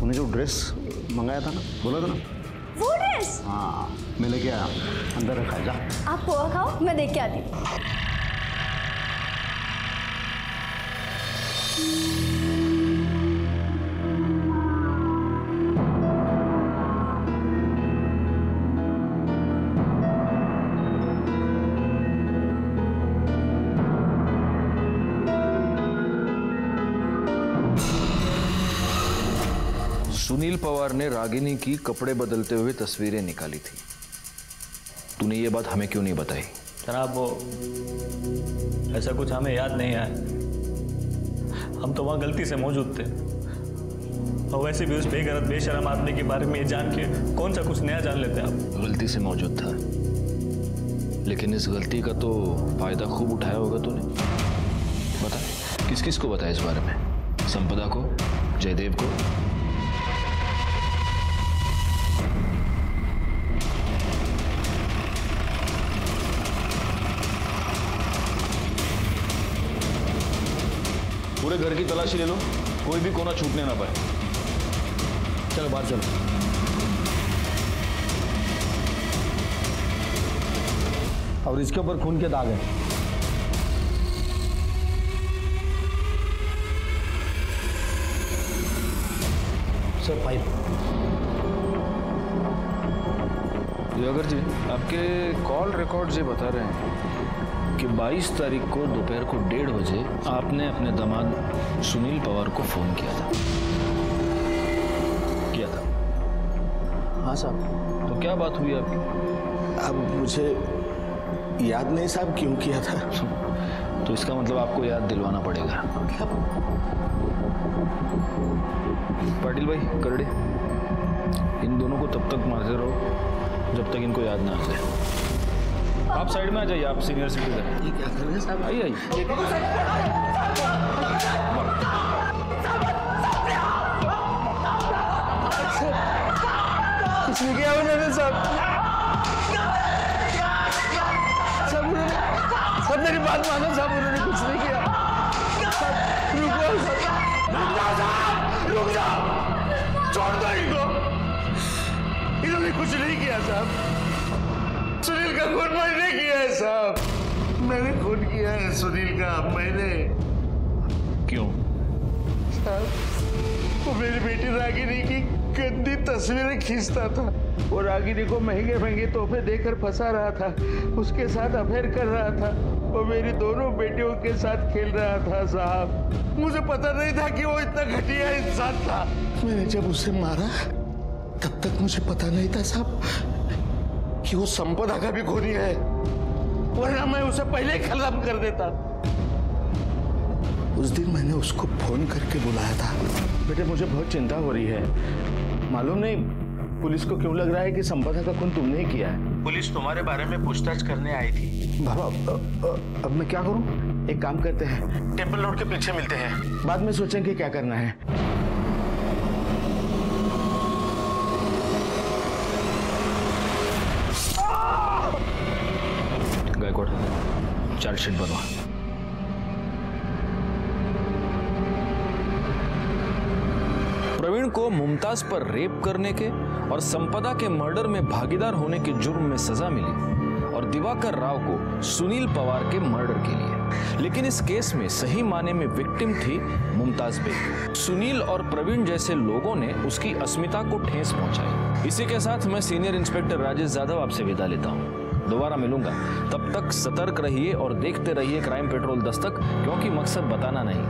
तूने जो ड्रेस मंगाया था ना, बोला था ना, वो ड्रेस? हाँ मैं लेके आया, अंदर रखा है, जा। आप पोहा खाओ, मैं देख के आती हूँ। सुनील पवार ने रागिनी की कपड़े बदलते हुए तस्वीरें निकाली थी। तूने ये बात हमें क्यों नहीं बताई? जनाब, वो ऐसा कुछ हमें याद नहीं आया। हम तो वहां गलती से मौजूद थे, और वैसे भी उस बेगैरत बेशरम आदमी के बारे में ये जान के कौन सा कुछ नया जान लेते आप। गलती से मौजूद था, लेकिन इस गलती का तो फायदा खूब उठाया होगा तूने। बता, किस किस को बताया इस बारे में? संपदा को, जयदेव को? पूरे घर की तलाशी ले लो, कोई भी कोना छूटने ना पाए। चलो बाहर चलो। और इसके ऊपर खून के दाग है। Sir pipe. दिवाकर जी, आपके कॉल रिकॉर्ड ये बता रहे हैं कि 22 तारीख को दोपहर को 1:30 बजे आपने अपने दामाद सुनील पवार को फोन किया था। हाँ साहब। तो क्या बात हुई आपकी? अब मुझे याद नहीं साहब क्यों किया था। तो इसका मतलब आपको याद दिलवाना पड़ेगा। पाटिल भाई, करड़े, इन दोनों को तब तक मारते रहो जब तक इनको याद ना आ जाए। आप साइड में आ जाइए, आप सीनियर सिटीजन। ये क्या कर रहे हैं साहब? आइए आइए। कुछ नहीं किया उन्होंने साहब। सब मेरी बात मानो साहब, उन्होंने कुछ नहीं किया। रुक जाओ, छोड़ दो इनको। इन्होंने कुछ नहीं किया साहब। सुनील का खून मैंने किया है साहब, मैंने खून किया है सुनील का, मैंने। क्यों? साहब, वो मेरी बेटी रागिनी की गंदी तस्वीरें खींचता था। वो रागिनी को महंगे महंगे तोहफे देकर फंसा रहा था, उसके साथ अफेयर कर रहा था। वो मेरी दोनों बेटियों के साथ खेल रहा था साहब। मुझे पता नहीं था कि वो इतना घटिया इंसान था। मैंने जब उसे मारा तब तक मुझे पता नहीं था साहब कि वो संपदा का भी खूनी है, वरना मैं उसे पहले ही खत्म कर देता। उस दिन मैंने उसको फोन करके बुलाया था। बेटे, मुझे बहुत चिंता हो रही है। मालूम नहीं पुलिस को क्यों लग रहा है कि संपदा का खून तुमने ही किया है। पुलिस तुम्हारे बारे में पूछताछ करने आई थी। बाबा, अब मैं क्या करूं? एक काम करते हैं, टेम्पल रोड के पीछे मिलते हैं, बाद में सोचेंगे क्या करना है। गायकवाड़, चार्जशीट बनवा। प्रवीण को मुमताज पर रेप करने के और संपदा के मर्डर में भागीदार होने के जुर्म में सजा मिली, और दिवाकर राव को सुनील पवार के मर्डर के लिए। लेकिन इस केस में सही माने में विक्टिम थी मुमताज बेग। सुनील और प्रवीण जैसे लोगों ने उसकी अस्मिता को ठेस पहुंचाई। इसी के साथ मैं सीनियर इंस्पेक्टर राजेश यादव आपसे विदा लेता हूं। दोबारा मिलूंगा, तब तक सतर्क रहिए और देखते रहिए क्राइम पेट्रोल दस्तक, क्योंकि मकसद बताना नहीं,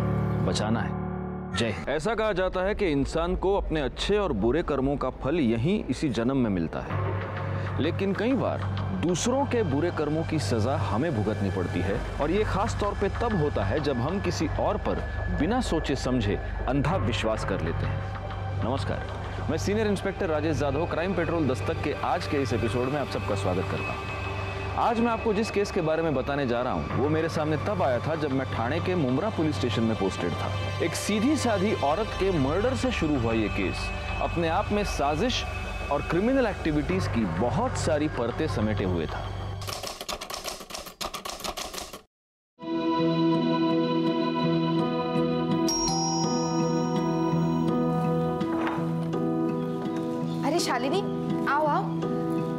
बचाना है। जय। ऐसा कहा जाता है कि इंसान को अपने अच्छे और बुरे कर्मों का फल यहीं इसी जन्म में मिलता है, लेकिन कई बार दूसरों के बुरे कर्मों की सजा हमें भुगतनी पड़ती है, और ये खास तौर पे तब होता है जब हम किसी और पर बिना सोचे समझे अंधा विश्वास कर लेते हैं। नमस्कार, मैं senior inspector Rajesh Yadav crime petrol Dastak के आज के इस एपिसोड में आप सबका स्वागत करता हूँ। आज मैं आपको जिस केस के बारे में बताने जा रहा हूँ वो मेरे सामने तब आया था जब मैं ठाणे के मुमरा पुलिस स्टेशन में पोस्टेड था। एक सीधी साधी औरत के मर्डर से शुरू हुआ ये केस अपने आप में साजिश और क्रिमिनल एक्टिविटीज की बहुत सारी परतें समेटे हुए था। शालिनी, आओ आओ।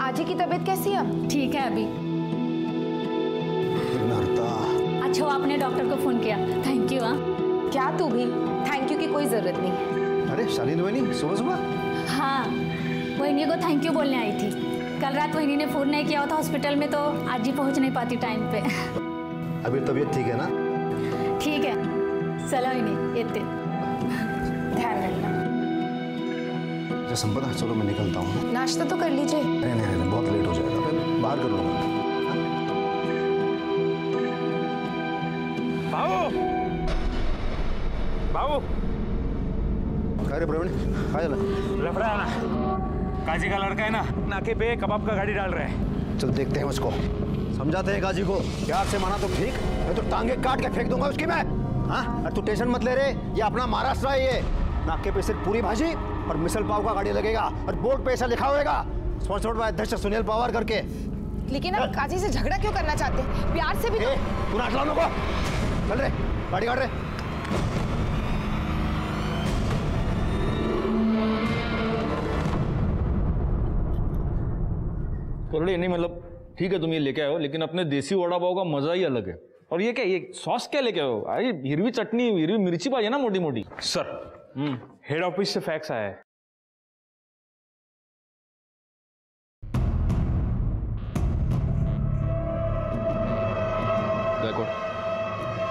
आजी की तबीयत कैसी है? ठीक है अभी। अच्छा वो आपने डॉक्टर को फोन किया, थैंक यू। हाँ क्या तू भी थैंक यू की कोई जरूरत नहीं। अरे शालिनी वहीनी सुबह सुबह? हाँ वहीनी को थैंक यू बोलने आई थी। कल रात वहीनी ने फोन नहीं किया था हॉस्पिटल में, तो आज ही पहुंच नहीं पाती टाइम पे। अभी तबीयत ठीक है ना? ठीक है, चलो ही नहीं इतने। ध्यान रखना। अच्छा संपदा, चलो मैं निकलता हूँ। नाश्ता तो कर लीजिए। नहीं, बहुत लेट हो जाएगा, फिर बाहर कर लूँगा। बाबू बाबू, अरे प्रवीण आ जा। लफड़ा है ना, काजी का लड़का है ना, नाके पे कबाब का गाड़ी डाल रहा है। चल देखते हैं उसको, समझाते हैं काजी को। प्यार से माना तो ठीक, मैं तो टांगे काट के फेंक दूंगा उसकी मैं। हाँ अरे तू टेंशन मत ले रे, ये अपना महाराष्ट्र है। ये नाके पे सिर्फ पूरी भाजी और मिसल पाव का गाड़ी लगेगा और बोर्ड पे ऐसा लिखा होगा स्पॉन्सर्ड बाय अध्यक्ष सुनील पवार करके। लेकिन आप काजी से झगड़ा क्यों करना चाहते हैं? प्यार से भी तो... तू नाच लाओ को, चल रे गाड़ी काट रे। करड़े नहीं, मतलब ठीक है तुम ये लेके आए हो, लेकिन अपने देसी वड़ा पाव का मजा ही अलग है। और ये क्या, ये सॉस क्या लेके आए हो? अरे हिरवी चटनी, हिरवी मिर्ची पाई है ना मोटी मोटी। सर हेड ऑफिस से फैक्स आया है।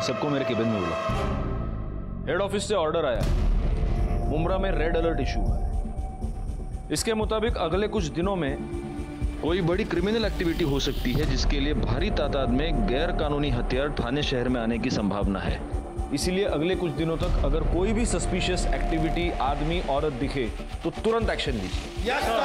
सबको मेरे केबिन में बुला। हेड ऑफिस से ऑर्डर आया है, मुंब्रा में रेड अलर्ट इशू है। इसके मुताबिक अगले कुछ दिनों में कोई बड़ी क्रिमिनल एक्टिविटी हो सकती है, जिसके लिए भारी तादाद में गैर कानूनी हथियार थाने शहर में आने की संभावना है। इसीलिए अगले कुछ दिनों तक अगर कोई भी सस्पिशियस एक्टिविटी, आदमी औरत दिखे तो तुरंत एक्शन लीजिए। Yes sir.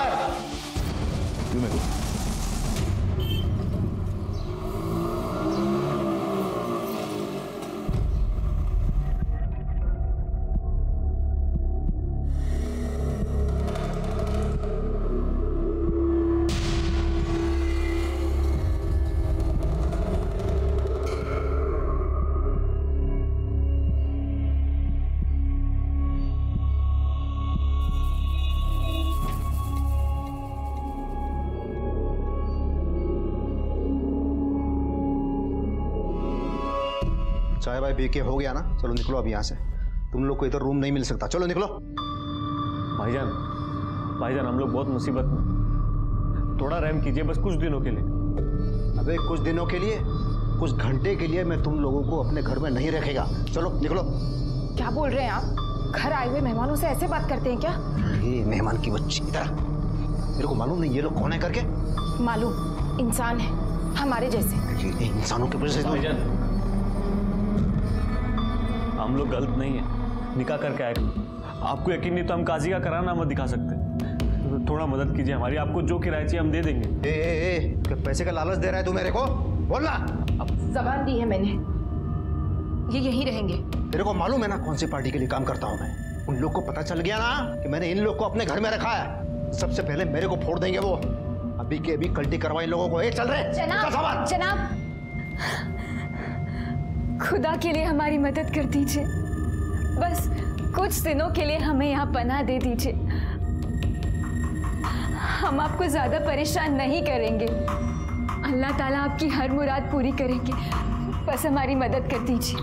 चाय भाई पी के हो गया ना, चलो निकलो अब यहाँ से। तुम लोग को इधर रूम नहीं मिल सकता, चलो निकलो। भाईजान हम लोग बहुत मुसीबत में, थोड़ा रहम कीजिए बस कुछ दिनों के लिए। अबे कुछ दिनों के लिए, कुछ घंटे के लिए मैं तुम लोगों को अपने घर में नहीं रखेगा। चलो निकलो। क्या बोल रहे हैं आप? घर आए हुए मेहमानों से ऐसे बात करते हैं क्या? ये मेहमान की बच्ची, इधर मेरे को मालूम नहीं ये लोग कौन है करके। मालूम, इंसान है हमारे जैसे। ये इंसानों के वजह से भाईजान हम लोग गलत नहीं है, निकाह करके आए। आपको यकीन नहीं तो हम काजी का कराना मत दिखा सकते, तो थोड़ा मदद कीजिए हमारी। आपको जो किराया चाहिए हम दे देंगे। क्या पैसे का लालच दे रहा है तू मेरे को? बोलना। जबान दी है मैंने, ये यहीं रहेंगे। तेरे को मालूम है ना कौन सी पार्टी के लिए काम करता हूँ मैं? उन लोग को पता चल गया ना कि मैंने इन लोग को अपने घर में रखा है, सबसे पहले मेरे को फोड़ देंगे वो। अभी के अभी कल्टी करवाई लोगों को। चल रहे जनाब, जनाब खुदा के लिए हमारी मदद कर दीजिए, बस कुछ दिनों के लिए हमें यहाँ पनाह दे दीजिए। हम आपको ज्यादा परेशान नहीं करेंगे, अल्लाह ताला आपकी हर मुराद पूरी करेंगे, बस हमारी मदद कर दीजिए।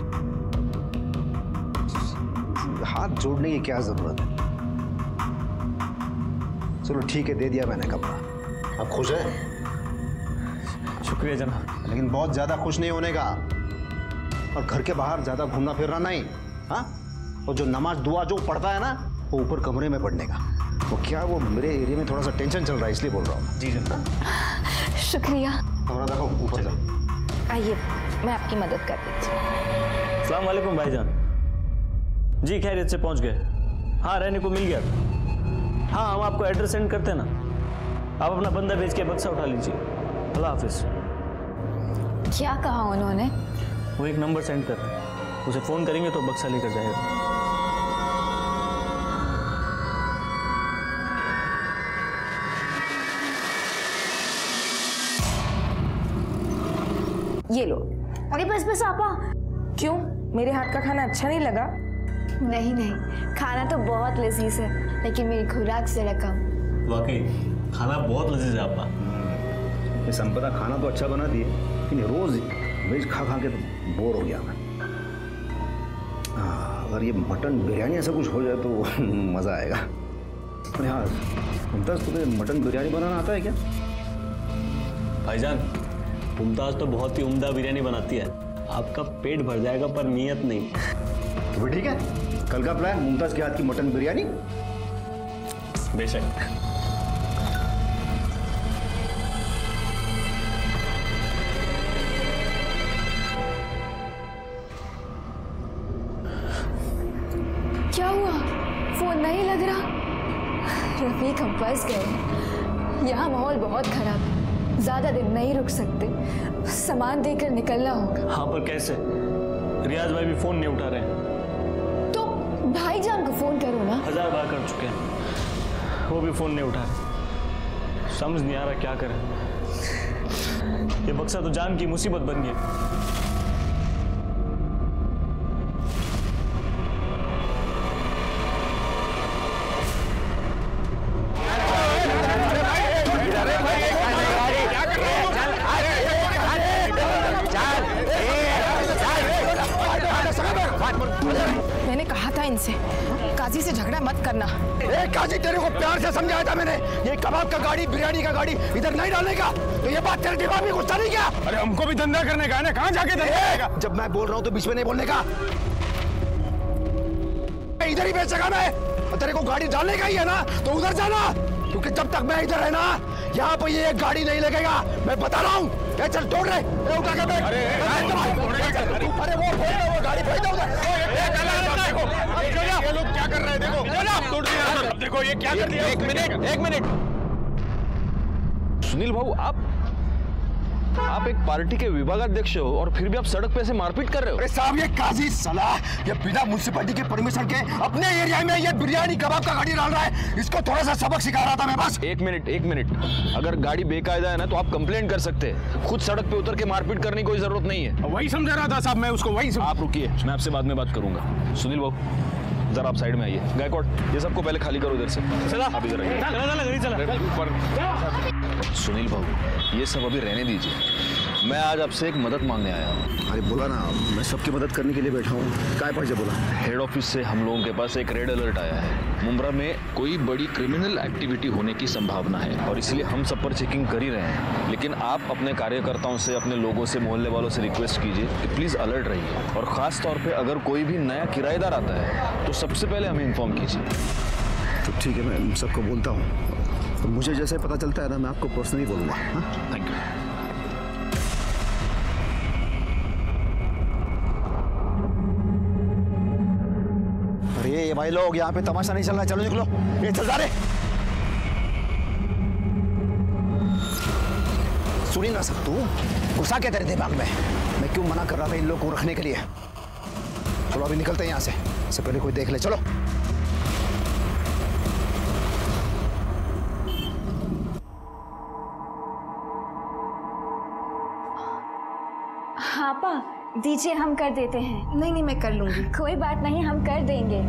हाथ जोड़ने की क्या जरूरत है? चलो ठीक है, दे दिया मैंने कपड़ा। अब खुश है? शुक्रिया जनाब। लेकिन बहुत ज्यादा खुश नहीं होने का, और घर के बाहर ज्यादा घूमना फिरना नहीं। हाँ, और जो नमाज दुआ जो पढ़ता है ना, वो ऊपर कमरे में पढ़ने का। वो क्या, वो मेरे एरिया में थोड़ा सा टेंशन चल रहा है, इसलिए बोल रहा हूँ। जी जनाब। शुक्रिया। थोड़ा देखो ऊपर जा। आइए मैं आपकी मदद कर देती हूँ। अस्सलाम वालेकुम भाईजान। जी खैरियत से पहुंच गए? हाँ रहने को मिल गया। हाँ हम आपको एड्रेस सेंड करते हैं ना, आप अपना बंदा भेज के बक्सा उठा लीजिए। अल्लाह हाफिज। क्या कहा उन्होंने? वो एक नंबर सेंड करते हैं, उसे फ़ोन करेंगे तो बक्सा लेकर जाएगा। ये लो। अरे बस बस आपा। क्यों, मेरे हाथ का खाना अच्छा नहीं लगा? नहीं नहीं, खाना तो बहुत लजीज है, लेकिन मेरी खुराक से रकम वाकई खाना बहुत लजीज है आपका। ये संपदा खाना तो अच्छा बनाती है, लेकिन रोज वेज खा खा के तो बोर हो गया मैं। अगर ये मटन बिरयानी ऐसा कुछ हो जाए तो मज़ा आएगा। अरे हाँ मुमताज़, तुम्हें मटन बिरयानी बनाना आता है क्या? भाईजान मुमताज़ तो बहुत ही उम्दा बिरयानी बनाती है, आपका पेट भर जाएगा पर नीयत नहीं। तो भी ठीक है, कल का प्लान मुमताज़ के हाथ की मटन बिरयानी। बेशक। क्या हुआ? फोन नहीं लग रहा? रफीक हम फंस गए। यहाँ माहौल बहुत खराब है, ज्यादा दिन नहीं रुक सकते, सामान देकर निकलना होगा। हाँ पर कैसे? रियाज भाई भी फोन नहीं उठा रहे। तो भाईजान को फोन करो ना। 1000 बार कर चुके हैं, वो भी फोन नहीं उठा रहे। समझ नहीं आ रहा क्या करें। ये बक्सा तो जान की मुसीबत बन गई। मैंने कहा था इनसे काजी से झगड़ा मत करना। काजी तेरे को प्यार से समझाया था मैंने, ये कबाब का गाड़ी बिरयानी का गाड़ी इधर नहीं डालने का। तो ये बात तेरे दिमाग में गुस्सा नहीं क्या? अरे हमको भी धंधा करने का है ना, कहाँ जाके धंधा करेगा? जब मैं बोल रहा हूँ तो बीच में नहीं बोलने का। इधर ही बेचेगा मैं, और तेरे को गाड़ी डालने का ही है ना तो उधर जाना, क्योंकि जब तक मैं इधर है ना यहाँ पर ये गाड़ी नहीं लगेगा, मैं बता रहा हूँ। चल तोड़ रहे उठा के बैठ। अरे वो गाड़ी फेंक दो उधर। ये लोग क्या कर रहे हैं देखो, देखो ये क्या कर दिया। एक मिनट सुनील भाऊ, आप एक पार्टी के विभागाध्यक्ष हो और फिर भी आप सड़क पे ऐसे मारपीट कर रहे हो। अरे साहब ये काजी सलाह, ये बिना म्युनिसिपैलिटी के परमिशन के अपने एरिया में ये बिरयानी कबाब का गाड़ी डाल रहा है, इसको थोड़ा सा सबक सिखा रहा था मैं बस। एक मिनट, अगर गाड़ी बेकायदा है ना तो आप कंप्लेंट कर सकते हैं, खुद सड़क पे उतर के मारपीट करने की कोई जरूरत नहीं है। वही समझा रहा था साहब मैं उसको, वही आप रुकिए, मैं आपसे बाद में बात करूंगा। सुनील बाबू जरा आप साइड में आइए। गायकवाड़ ये सबको पहले खाली करो इधर से। आप इधर आइए। सुनील बाबू ये सब अभी रहने दीजिए, मैं आज आपसे एक मदद मांगने आया हूँ। अरे बोला ना, मैं सबकी मदद करने के लिए बैठा हूँ। काय पाहिजे बोला। हेड ऑफिस से हम लोगों के पास एक रेड अलर्ट आया है। मुंब्रा में कोई बड़ी क्रिमिनल एक्टिविटी होने की संभावना है और इसलिए हम सब पर चेकिंग कर ही रहे हैं। लेकिन आप अपने कार्यकर्ताओं से, अपने लोगों से, मोहल्ले वालों से रिक्वेस्ट कीजिए कि प्लीज़ अलर्ट रहिए, और ख़ास तौर पे अगर कोई भी नया किराएदार आता है तो सबसे पहले हमें इन्फॉर्म कीजिए। तो ठीक है, मैं सबको बोलता हूँ, तो मुझे जैसे पता चलता है ना मैं आपको पर्सनली बोलूँगा। Thank you. अरे ये भाई लोग यहाँ पे तमाशा नहीं चलना, चलो निकलो। ये चल जा रहे, सुनी ना सब तू, गुस्सा क्या तेरे दिमाग में? मैं क्यों मना कर रहा था इन लोगों को रखने के लिए? चलो अभी निकलते हैं यहाँ से, इससे पहले कोई देख ले। चलो हाँ पा दीजिए, हम कर देते हैं। नहीं मैं कर लूंगी। कोई बात नहीं, हम कर देंगे।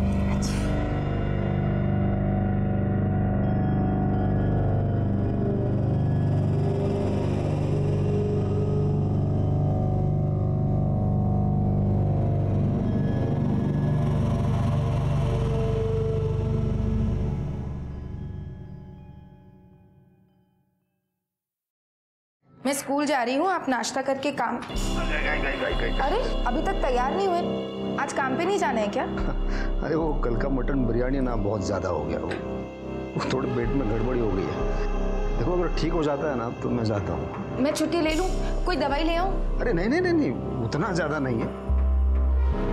मैं स्कूल जा रही हूँ, आप नाश्ता करके काम। अरे अभी तक तैयार नहीं हुए, आज काम पे नहीं जाना है क्या? अरे वो कल का मटन बिरयानी ना बहुत ज़्यादा हो गया, वो थोड़े पेट में गड़बड़ी हो गई है। देखो अगर ठीक हो जाता है ना तो मैं जाता हूँ। मैं छुट्टी ले लूँ, कोई दवाई ले आऊँ? अरे नहीं, उतना ज़्यादा नहीं है।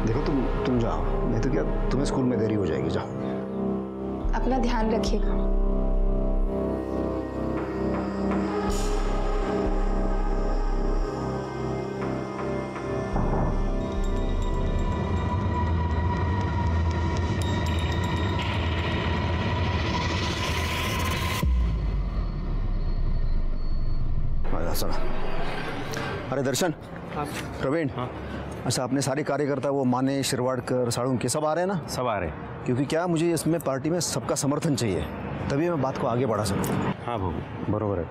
देखो तुम जाओ, नहीं तो क्या तुम्हें स्कूल में देरी हो जाएगी। जाओ, अपना ध्यान रखिएगा। सुना। अरे दर्शन, प्रवीण, अच्छा अपने सारे कार्यकर्ता वो माने, शिरवाड़कर, साड़ू के सब आ रहे हैं ना? सब आ रहे हैं। क्योंकि क्या मुझे इसमें पार्टी में सबका समर्थन चाहिए। तभी मैं बात को आगे बढ़ा सकूँ। हाँ भाऊ बरोबर है,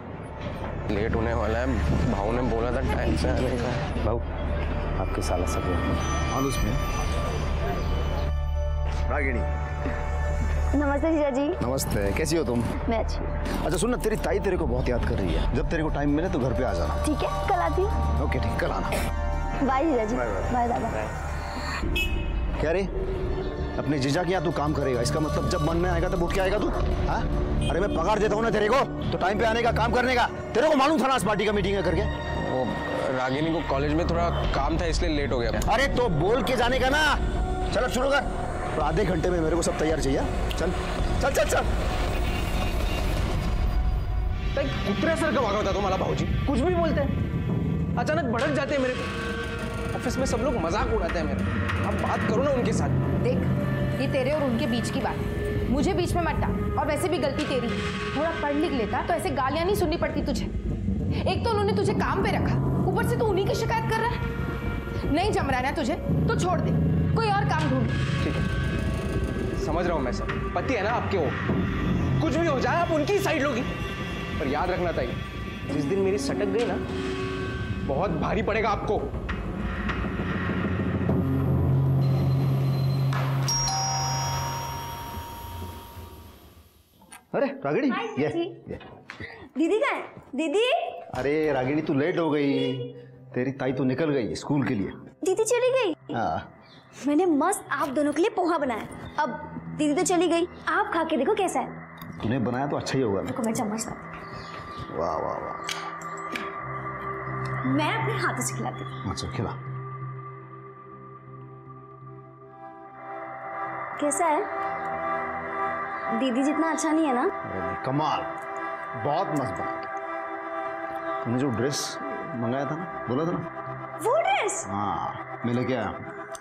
लेट होने वाला है। भाऊ ने बोला था टाइम से आने का। भाऊ आपके साला सब मालूस में रागिनी। नमस्ते जीजा जी। नमस्ते, कैसी हो तुम? मैं अच्छी। अच्छा सुन ना, तेरी ताई तेरे को बहुत याद कर रही है। जब तेरे को टाइम मिले तो घर पे आ जाना। ठीक है, कल आती हूँ। ओके ठीक, कल आना। बाय जीजा जी। Bye bye. बाय दादा। क्या रे, अपने जीजा के यहाँ तू काम करेगा, इसका मतलब जब मन में आएगा तब उठ के आएगा तू? हाँ, अरे मैं पगार देता हूँ ना तेरे को, तो टाइम पे आने का, काम करने का। तेरे को मालूम था ना इस पार्टी का मीटिंग है करके? वो रागिनी को कॉलेज में थोड़ा काम था इसलिए लेट हो गया। अरे तो बोल के जाने का ना। चल शुरू कर, तो आधे घंटे में मेरे को सब तैयार चाहिए। चल चल चल चल। कुत्र्यासारखं वागवता तो मला भाऊजी, कुछ भी बोलते हैं, अचानक भड़क जाते हैं मेरे। ऑफिस में सब लोग मजाक उड़ाते हैं मेरा। अब बात करो ना उनके साथ। देख, ये तेरे और उनके बीच की बात है, मुझे बीच में मत डाल। और वैसे भी गलती तेरी, थोड़ा पढ़ लिख लेता तो ऐसे गालियां नहीं सुननी पड़ती तुझे। एक तो उन्होंने तुझे काम पे रखा, ऊपर से तू उन्हीं की शिकायत कर रहा है। नहीं जम रहा है ना तुझे तो छोड़ दे, कोई और काम ढूंढ। ठीक है, समझ रहा हूँ मैं सब। पति है ना आपके, वो कुछ भी हो जाए आप उनकी साइड लोगी। पर याद रखना ताई, जिस दिन मेरी सटक गई ना, बहुत भारी पड़ेगा आपको। अरे रागिनी, ये दीदी कहाँ है? दीदी। अरे रागिनी तू लेट हो गई, तेरी ताई तो निकल गई स्कूल के लिए। दीदी चली गई? हाँ। मैंने मस्त आप दोनों के लिए पोहा बनाया। अब दीदी तो चली गई, आप खा के देखो कैसा है। तूने बनाया तो अच्छा ही होगा ना। देखो मैं चम्मच लाती। वाह वाह वाह। मैं अपने हाथों से खिलाती हूँ। अच्छा खिला। कैसा है? दीदी जितना अच्छा नहीं है ना? अरे कमाल, बहुत मस्त बना। तूने जो ड्रेस मंगाया था ना, बोला था ना, वो ड्रेस? हाँ मैं लेके आया,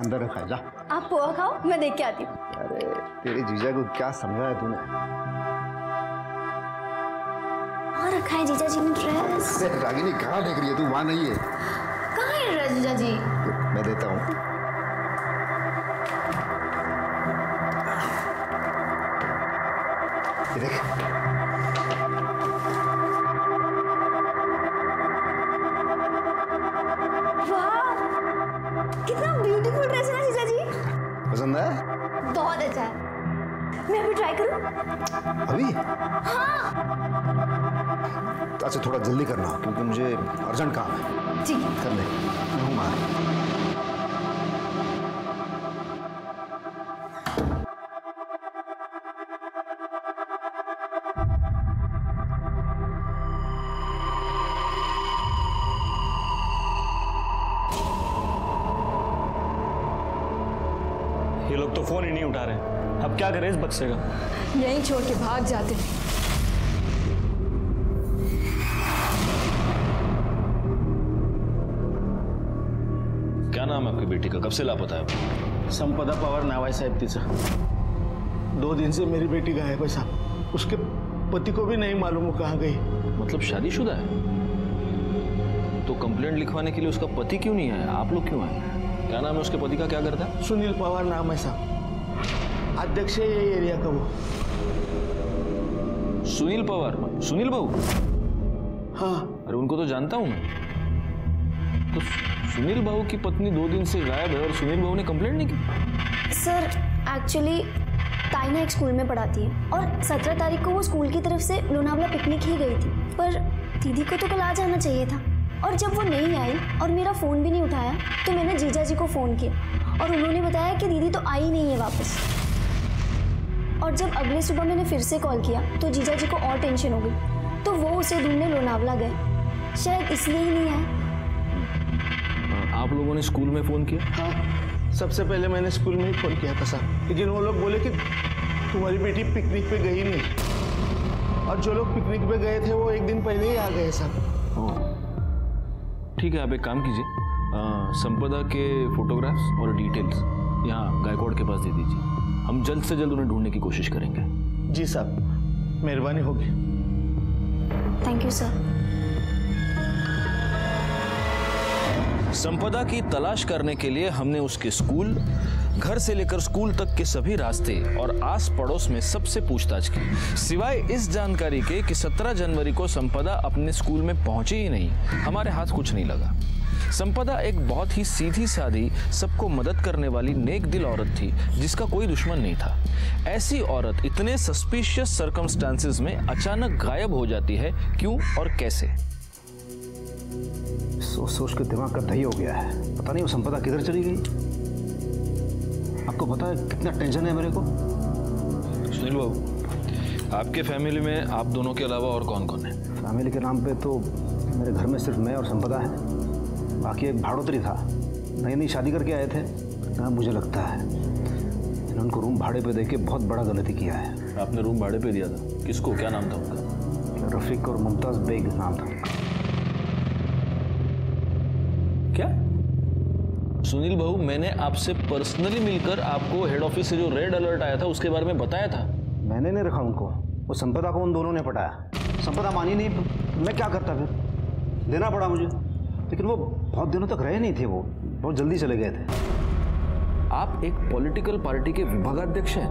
अंदर रखा है, जा। आप पोहा खाओ, मैं देख के आती हूँ। अरे तेरे जीजा को क्या समझाया तूने? हाँ रखा है जीजा जी ने ड्रेस। रागिनी कहाँ देख रही है तू? वहाँ नहीं है। कहाँ है ड्रेस जीजा जी? मैं देता हूँ। ये देख। वाह, कितना ब्यूटीफुल ड्रेस है ना जीजा जी। पसंद है? बहुत अच्छा है। मैं अभी ट्राई करूं? अभी? हाँ। अच्छा थोड़ा जल्दी करना क्योंकि मुझे अर्जेंट काम है। ठीक है। कर ले, मैं हूँ बाहर। ये लोग तो फोन ही नहीं उठा रहे, अब क्या करें इस बक्से का? यहीं छोड़ के भाग जाते। क्या नाम है आपकी बेटी का? कब से लापता है? संपदा पवार नाव आहे साहेब तिचं। 2 दिन से मेरी बेटी गायब है साहब। उसके पति को भी नहीं मालूम वो कहाँ गई। मतलब शादीशुदा है? तो कंप्लेंट लिखवाने के लिए उसका पति क्यों नहीं आया? आप लोग क्यों आए? क्या नाम है उसके पति का? क्या करता है? सुनील पवार नाम है साहब, अध्यक्ष है ये एरिया का वो। सुनील पवार? सुनील बाबू? हाँ। अरे उनको तो जानता हूं मैं। तो सुनील बाबू की पत्नी 2 दिन से गायब है और सुनील बाबू ने कंप्लेंट नहीं की? सर एक्चुअली ताइना एक स्कूल में पढ़ाती है और 17 तारीख को वो स्कूल की तरफ से लोनावला पिकनिक ही गई थी। पर दीदी को तो कल आ जाना चाहिए था और जब वो नहीं आई और मेरा फ़ोन भी नहीं उठाया तो मैंने जीजा जी को फ़ोन किया और उन्होंने बताया कि दीदी तो आई नहीं है वापस। और जब अगले सुबह मैंने फिर से कॉल किया तो जीजा जी को और टेंशन हो गई तो वो उसे ढूंढने लोनावला गए। शायद इसलिए ही नहीं आया। आप लोगों ने स्कूल में फ़ोन किया? हाँ, सबसे पहले मैंने स्कूल में ही फ़ोन किया था साहब, लेकिन वो लोग बोले कि तुम्हारी बेटी पिकनिक पे गई नहीं। और जो लोग पिकनिक पे गए थे वो 1 दिन पहले ही आ गए साहब। ठीक है, आप एक काम कीजिए, संपदा के फोटोग्राफ्स और डिटेल्स यहाँ गायकवाड़ के पास दे दीजिए। हम जल्द से जल्द उन्हें ढूंढने की कोशिश करेंगे। जी साहब, मेहरबानी होगी। Thank you sir. संपदा की तलाश करने के लिए हमने उसके स्कूल, घर से लेकर स्कूल तक के सभी रास्ते और आस पड़ोस में सबसे पूछताछ की, सिवाय इस जानकारी के कि 17 जनवरी को संपदा अपने स्कूल में पहुंची ही नहीं, हमारे हाथ कुछ नहीं लगा। संपदा एक बहुत ही सीधी सादी, सबको मदद करने वाली नेक दिल औरत थी जिसका कोई दुश्मन नहीं था। ऐसी औरत इतने सस्पिशियस सर्कमस्टांसेस में अचानक गायब हो जाती है, क्यों और कैसे? सोच सोच के दिमाग का दही हो गया है। पता नहीं वो संपदा किधर चली गई। आपको पता है कितना टेंशन है मेरे को। सुनील बाबू, आपके फैमिली में आप दोनों के अलावा और कौन कौन है? फैमिली के नाम पे तो मेरे घर में सिर्फ मैं और संपदा है, बाकी एक भाड़ोतरी था, नई नई शादी करके आए थे ना। मुझे लगता है इन्होंने उनको रूम भाड़े पे देके बहुत बड़ा गलती किया है। आपने रूम भाड़े पे दिया था? किसको? क्या नाम था उनका? रफीक और मुमताज बेग नाम था उनका। क्या? सुनील भाऊ, मैंने आपसे पर्सनली मिलकर आपको हेड ऑफिस से जो रेड अलर्ट आया था उसके बारे में बताया था। मैंने नहीं रखा उनको, वो संपदा को उन दोनों ने पटाया। संपदा मानी नहीं, मैं क्या करता फिर? देना पड़ा मुझे, लेकिन वो बहुत दिनों तक रहे नहीं थे, वो बहुत जल्दी चले गए थे। आप एक पॉलिटिकल पार्टी के विभागाध्यक्ष हैं,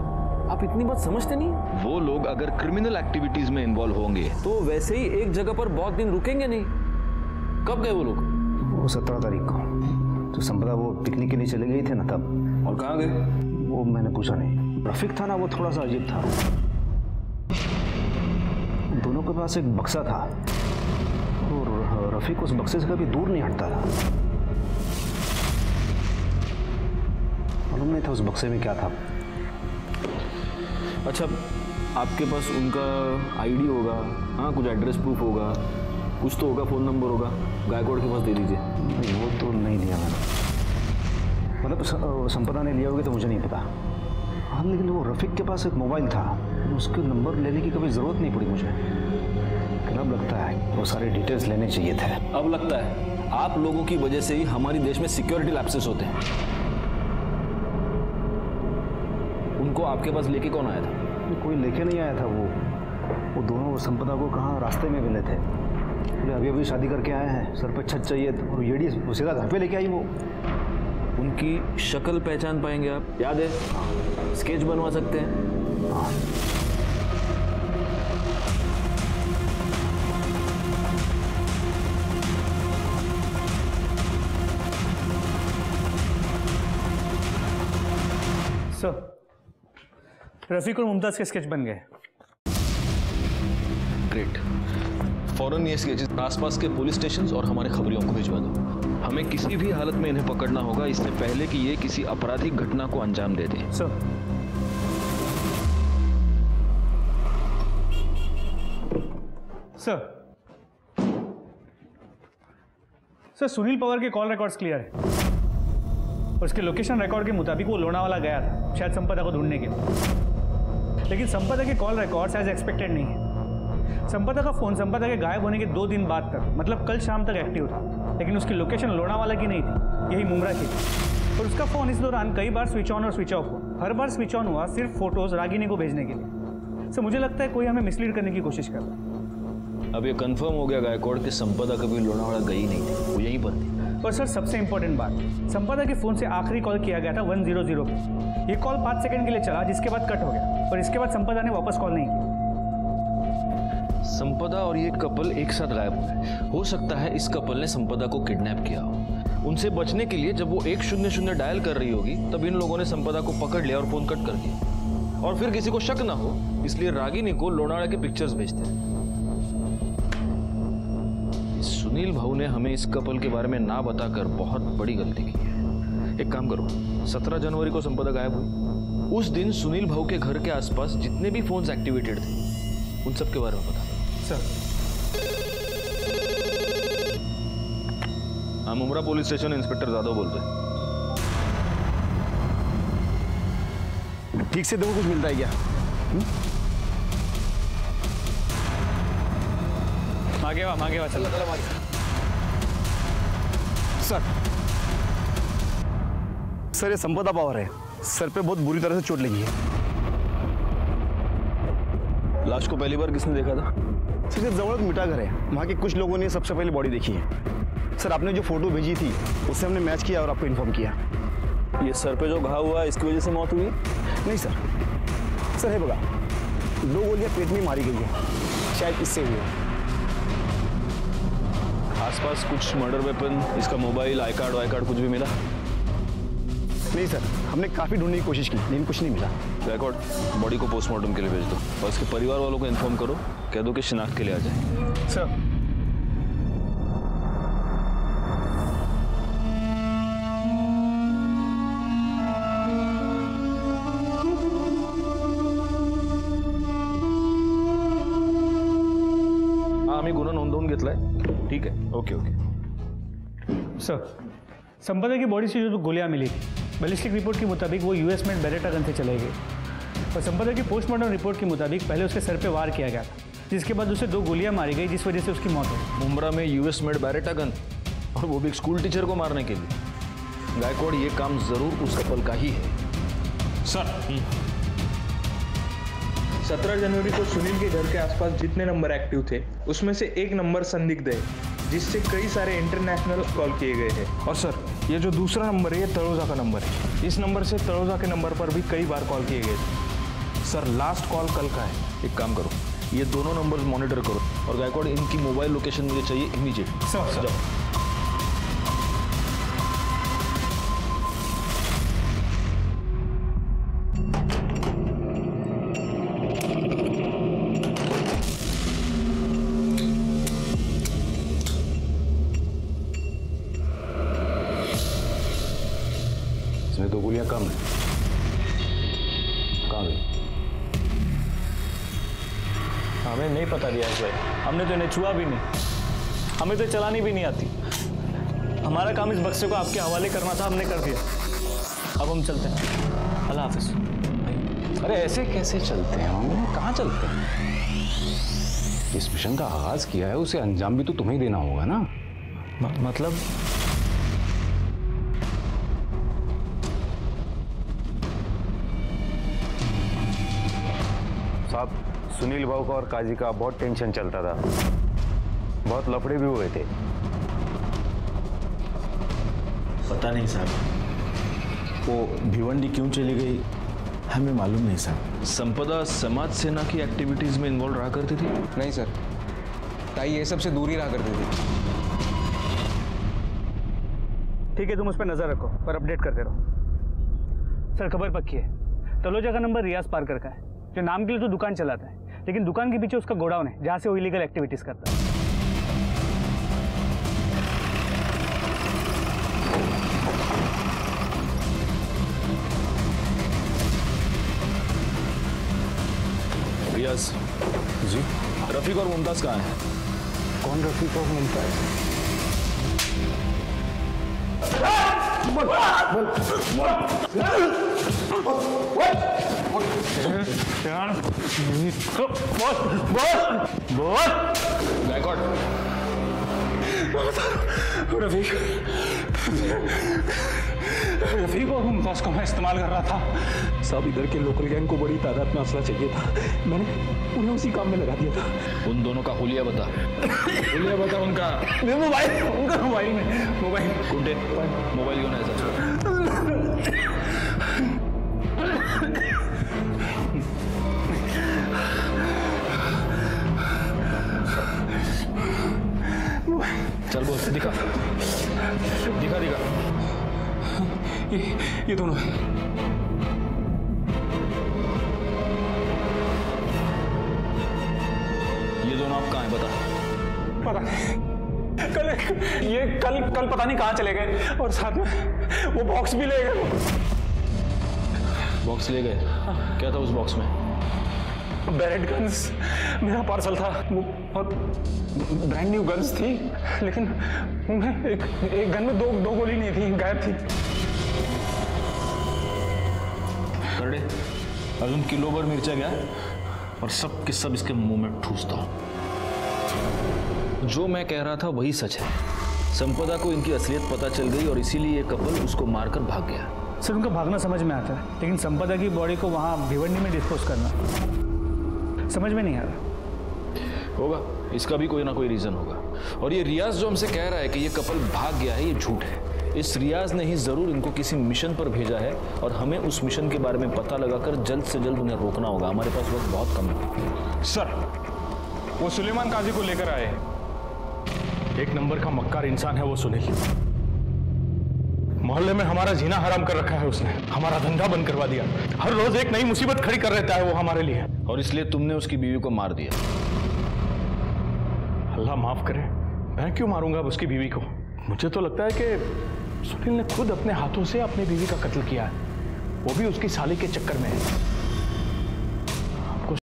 आप इतनी बात समझते नहीं? वो लोग अगर क्रिमिनल एक्टिविटीज में इन्वॉल्व होंगे तो वैसे ही एक जगह पर बहुत दिन रुकेंगे नहीं। कब गए वो लोग? वो 17 तारीख को, तो संपदा वो पिकनिक के लिए चले गई थे ना तब। और कहाँ गए? वो मैंने पूछा नहीं। रफीक था ना, वो थोड़ा सा अजीब था। दोनों के पास एक बक्सा था और रफीक उस बक्से से कभी दूर नहीं हटता था। मालूम नहीं था उस बक्से में क्या था। अच्छा, आपके पास उनका आईडी होगा, हाँ, कुछ एड्रेस प्रूफ होगा, कुछ तो होगा, फ़ोन नंबर होगा, गायकवाड़ के पास दे दीजिए। नहीं, वो तो नहीं लिया मैंने। मतलब संपदा ने लिया होगी तो मुझे नहीं पता। हाँ, लेकिन वो रफीक के पास एक मोबाइल था, उसके नंबर लेने की कभी ज़रूरत नहीं पड़ी मुझे। लेकिन अब लगता है वो सारे डिटेल्स लेने चाहिए थे। अब लगता है आप लोगों की वजह से ही हमारे देश में सिक्योरिटी लैप्सेस होते हैं। उनको आपके पास लेके कौन आया था? कोई लेके नहीं आया था। वो दोनों संपदा को कहाँ रास्ते में मिले थे। अभी अभी शादी करके आए हैं, सर पे छत चाहिए, और येड़ी सीधा घर पे लेके आई। वो उनकी शक्ल पहचान पाएंगे आप? याद है? स्केच बनवा सकते हैं? हाँ। सर, रफीक और मुमताज के स्केच बन गए। ग्रेट। फौरन ये स्केचेस आसपास के पुलिस स्टेशन और हमारे खबरियों को भिजवा दो। हमें किसी भी हालत में इन्हें पकड़ना होगा, इससे पहले कि ये किसी आपराधिक घटना को अंजाम दे दें। सर, सर सुनील पवार के कॉल रिकॉर्ड्स क्लियर है और उसके लोकेशन रिकॉर्ड के मुताबिक वो लोनावाला गया था, शायद संपदा को ढूंढने के लिए। लेकिन संपदा के कॉल रिकॉर्ड्स एज एक्सपेक्टेड नहीं है। संपदा का फोन संपदा के गायब होने के 2 दिन बाद तक, मतलब कल शाम तक एक्टिव था, लेकिन उसकी लोकेशन लोनावाला की नहीं थी, यही मुमरा की थी। और उसका फोन इस दौरान कई बार स्विच ऑन और स्विच ऑफ हुआ। हर बार स्विच ऑन हुआ सिर्फ फोटोज रागिनी को भेजने के लिए। सर, मुझे लगता है कोई हमें मिसलीड करने की कोशिश कर रहा है। अब ये कंफर्म हो गया गायकवाड़ कि संपदा कभी लोनावाला गई नहीं थी, वो यहीं पर थी। और सर, सबसे इंपॉर्टेंट बात, संपदा के फोन से आखिरी कॉल किया गया था 100 पे। ये कॉल 5 सेकंड के लिए चला, जिसके बाद कट हो गया और इसके बाद संपदा ने वापस कॉल नहीं किया। संपदा और ये कपल एक साथ गायब हुए। हो सकता है इस कपल ने संपदा को किडनैप किया हो। उनसे बचने के लिए जब वो 100 डायल कर रही होगी तब इन लोगों ने संपदा को पकड़ लिया और फोन कट कर दिया। और फिर किसी को शक ना हो इसलिए रागिनी को लोनावाला के पिक्चर्स भेजते हैं। सुनील भाऊ ने हमें इस कपल के बारे में ना बताकर बहुत बड़ी गलती की है। एक काम करो, 17 जनवरी को संपदा गायब हुई। उस दिन सुनील भाऊ के घर के आसपास जितने भी फोन्स एक्टिवेटेड थे उन सब के बारे में बता दो। सर, हाँ, Mumbra police station inspector Jadhav बोल रहे। ठीक से देखो, कुछ मिलता है क्या? मांगे वा चल। सर, ये संपदा पवार है। सर पे बहुत बुरी तरह से चोट लगी है। लाश को पहली बार किसने देखा था? सर, जवळ मिठा घर है, वहाँ के कुछ लोगों ने सबसे पहले बॉडी देखी है। सर, आपने जो फोटो भेजी थी उससे हमने मैच किया और आपको इन्फॉर्म किया। ये सर पे जो घाव हुआ है इसकी वजह से मौत हुई? नहीं सर, सर है बघा, 2 गोलियां पेट में मारी गई है, शायद इससे हुई है। आसपास कुछ मर्डर वेपन, इसका मोबाइल, आई कार्ड कुछ भी मिला? नहीं सर, हमने काफ़ी ढूंढने की कोशिश की लेकिन कुछ नहीं मिला। रिकॉर्ड बॉडी को पोस्टमार्टम के लिए भेज दो और इसके परिवार वालों को इन्फॉर्म करो, कह दो कि शिनाख्त के लिए आ जाए। सर आम्ही गुन्हा नोंदवून घेतलाय, ठीक है, ओके ओके। सर, संपदा की बॉडी से जो गोलियां मिली बैलिस्टिक रिपोर्ट के मुताबिक वो यूएस मेड बेरेटा गन से चले गए और संपदा की पोस्टमार्टम रिपोर्ट के मुताबिक पहले उसके सर पे वार किया गया था, जिसके बाद उसे 2 गोलियां मारी गई जिस वजह से उसकी मौत हुई। मुंब्रा में यूएस मेड बेरेटा गन, और वो भी एक स्कूल टीचर को मारने के लिए। गायकवाड़, ये काम जरूर उस कपल का ही है। सर, 17 जनवरी को सुनील के घर के आसपास जितने नंबर एक्टिव थे उसमें से एक नंबर संदिग्ध है, जिससे कई सारे इंटरनेशनल कॉल किए गए हैं। और सर, ये जो दूसरा नंबर है ये तलोजा का नंबर है। इस नंबर से तलोजा के नंबर पर भी कई बार कॉल किए गए थे। सर, लास्ट कॉल कल का है। एक काम करो, ये दोनों नंबर मॉनिटर करो और गायकवाड़ इनकी मोबाइल लोकेशन मुझे चाहिए इमीडिएट। सर इसमें 2 गोलियां कम है, कहाँ गई? हमें नहीं पता दिया भाई, हमने तो इन्हें छुआ भी नहीं, हमें तो चलानी भी नहीं आती। हमारा काम इस बक्से को आपके हवाले करना था, हमने कर दिया। अब हम चलते हैं, अल्लाह हाफिज। अरे ऐसे कैसे चलते हैं हम, कहाँ चलते हैं? इस मिशन का आगाज किया है, उसे अंजाम भी तो तुम्हें ही देना होगा ना। मतलब साहब, सुनील भाऊ का और काजी का बहुत टेंशन चलता था, बहुत लफड़े भी हुए थे। पता नहीं साहब, वो भिवंडी क्यों चली गई हमें मालूम नहीं साहब। संपदा समाज सेना की एक्टिविटीज में इन्वॉल्व रहा करती थी? नहीं सर, ताई ये सब से दूर ही रहा करती थी। ठीक है, तुम उस पर नजर रखो पर अपडेट करते रहो। सर, खबर पक्की है, तलोजा का नंबर रियाज पारकर का है, जो नाम के लिए तो दुकान चलाता है, लेकिन दुकान के पीछे उसका गोडाउन है जहाँ से वो इलीगल एक्टिविटीज करता है। रियाज जी? रफीक और मुमताज कहाँ हैं? कौन रफीक और मुमताज? गायकवाड़, रफीक और मुमताज को मैं इस्तेमाल कर रहा था। सब इधर के लोकल गैंग को बड़ी तादाद में असला चाहिए था, मैंने उन्हें उसी काम में लगा दिया था। उन दोनों का हुलिया बता, हुलिया बता उनका। मोबाइल, उनका मोबाइल में मोबाइल गुड्डे, मोबाइल क्यों नहीं है? चल बोल, दिखा दिखा दिखा। ये दोनों आप कहाँ हैं बता। पता नहीं, कल पता नहीं कहाँ चले गए और साथ में वो बॉक्स भी ले गए। बॉक्स ले गए? क्या था उस बॉक्स में? बैरेट गन्स, मेरा पार्सल था और ब्रांड न्यू गन्स थी, लेकिन उनमें एक गन में दो गोली नहीं थी, गायब थी। करडे, अजून किलोभर मिरच्या घ्या और सब के सब इसके मुंह में ठूसता हूं। जो मैं कह रहा था वही सच है। संपदा को इनकी असलियत पता चल गई और इसीलिए ये कपल उसको मारकर भाग गया। सर, उनका भागना समझ में आता है, लेकिन संपदा की बॉडी को वहाँ भिवंडी में डिस्पोज करना समझ में नहीं आ रहा। होगा, इसका भी कोई ना कोई रीजन होगा। और ये रियाज जो हमसे कह रहा है कि ये कपल भाग गया है, ये झूठ है। इस रियाज ने ही जरूर इनको किसी मिशन पर भेजा है और हमें उस मिशन के बारे में पता लगाकर जल्द से जल्द उन्हें रोकना होगा। हमारे पास वक्त बहुत कम है। सर, वो सुलेमान काजी को लेकर आए हैं। एक नंबर का मक्कार इंसान है वो सुनील। मोहल्ले में हमारा जीना हराम कर रखा है उसने, हमारा धंधा बंद करवा दिया। हर रोज एक नई मुसीबत खड़ी कर रहता है वो हमारे लिए। और इसलिए तुमने उसकी बीवी को मार दिया। अल्लाह माफ करे, मैं क्यों मारूंगा अब उसकी बीवी को? मुझे तो लगता है कि सुनील ने खुद अपने हाथों से अपनी बीवी का कत्ल किया है, वो भी उसकी साली के चक्कर में है।